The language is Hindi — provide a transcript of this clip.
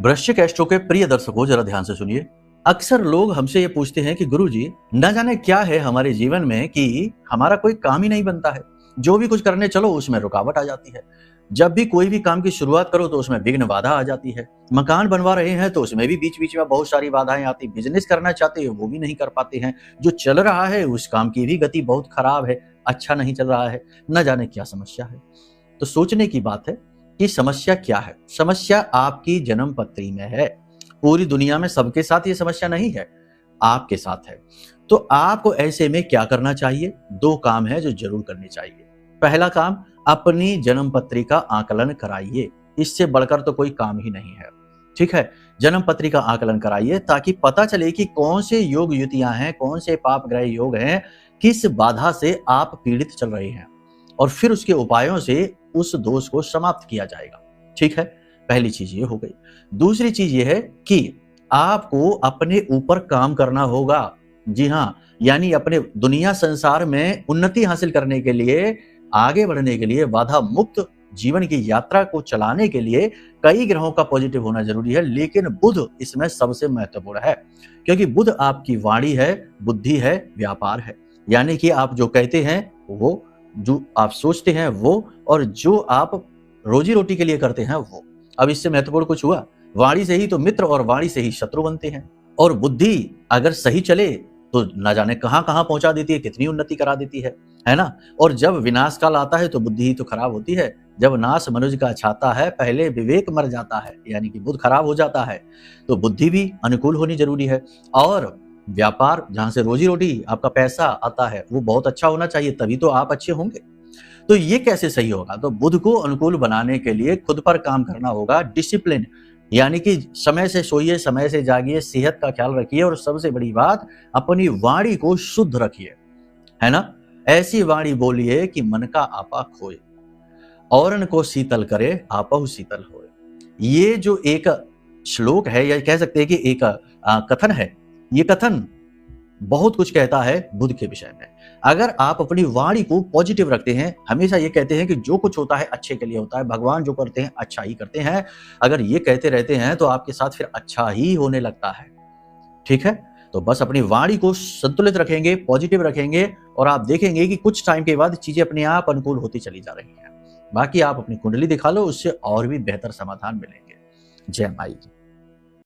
वृश्चिक एस्ट्रो के प्रिय दर्शकों, जरा ध्यान से सुनिए। अक्सर लोग हमसे ये पूछते हैं कि गुरुजी, न जाने क्या है हमारे जीवन में कि हमारा कोई काम ही नहीं बनता है। जो भी कुछ करने चलो उसमें रुकावट आ जाती है। जब भी कोई भी काम की शुरुआत करो तो उसमें विघ्न बाधा आ जाती है। मकान बनवा रहे हैं तो उसमें भी बीच बीच में बहुत सारी बाधाएं आती। बिजनेस करना चाहते हैं वो भी नहीं कर पाते हैं। जो चल रहा है उस काम की भी गति बहुत खराब है, अच्छा नहीं चल रहा है। न जाने क्या समस्या है। तो सोचने की बात है कि समस्या क्या है। समस्या आपकी जन्म पत्री में है। पूरी दुनिया में सबके साथ ये समस्या नहीं है, आपके साथ है। तो आपको ऐसे में क्या करना चाहिए? दो काम है जो जरूर करने चाहिए। पहला काम, अपनी जन्म पत्री का आकलन कराइए। इससे बढ़कर तो कोई काम ही नहीं है। ठीक है, जन्म पत्री का आकलन कराइए ताकि पता चले कि कौन से योग युतियां हैं, कौन से पाप ग्रह योग हैं, किस बाधा से आप पीड़ित चल रहे हैं, और फिर उसके उपायों से उस दोष को समाप्त किया जाएगा। ठीक है, पहली चीज ये हो गई। दूसरी चीज ये है कि आपको अपने ऊपर काम करना होगा। जी हाँ, यानी अपने दुनिया संसार में उन्नति हासिल करने के लिए, आगे बढ़ने के लिए, बाधा मुक्त जीवन की यात्रा को चलाने के लिए कई ग्रहों का पॉजिटिव होना जरूरी है, लेकिन बुध इसमें सबसे महत्वपूर्ण है। क्योंकि बुध आपकी वाणी है, बुद्धि है, व्यापार है। यानी कि आप जो कहते हैं वो, जो आप सोचते हैं वो, और जो आप रोजी रोटी के लिए करते हैं वो। अब इससे महत्वपूर्ण कुछ हुआ? वाणी से ही तो मित्र और वाणी से ही शत्रु बनते हैं। और बुद्धि अगर सही चले तो ना जाने कहां कहां पहुंचा देती है, कितनी उन्नति करा देती है ना। और जब विनाश काल आता है तो बुद्धि ही तो खराब होती है। जब नाश मनुष्य का छाता है, पहले विवेक मर जाता है, यानी कि बुद्ध खराब हो जाता है। तो बुद्धि भी अनुकूल होनी जरूरी है। और व्यापार, जहां से रोजी रोटी, आपका पैसा आता है, वो बहुत अच्छा होना चाहिए, तभी तो आप अच्छे होंगे। तो ये कैसे सही होगा? तो बुध को अनुकूल बनाने के लिए खुद पर काम करना होगा। डिसिप्लिन, यानी कि समय से सोइए, समय से जागिए, सेहत का ख्याल रखिए, और सबसे बड़ी बात, अपनी वाणी को शुद्ध रखिए, है ना। ऐसी वाणी बोलिए कि मन का आपा खोए, औरन को शीतल करे, आपहु शीतल होए। ये जो एक श्लोक है, या कह सकते हैं कि एक कथन है, ये कथन बहुत कुछ कहता है बुध के विषय में। अगर आप अपनी वाणी को पॉजिटिव रखते हैं, हमेशा ये कहते हैं कि जो कुछ होता है अच्छे के लिए होता है, भगवान जो करते हैं अच्छा ही करते हैं, अगर ये कहते रहते हैं तो आपके साथ फिर अच्छा ही होने लगता है। ठीक है, तो बस अपनी वाणी को संतुलित रखेंगे, पॉजिटिव रखेंगे, और आप देखेंगे कि कुछ टाइम के बाद चीजें अपने आप अनुकूल होती चली जा रही हैं। बाकी आप अपनी कुंडली दिखा लो, उससे और भी बेहतर समाधान मिलेंगे। जय माई की।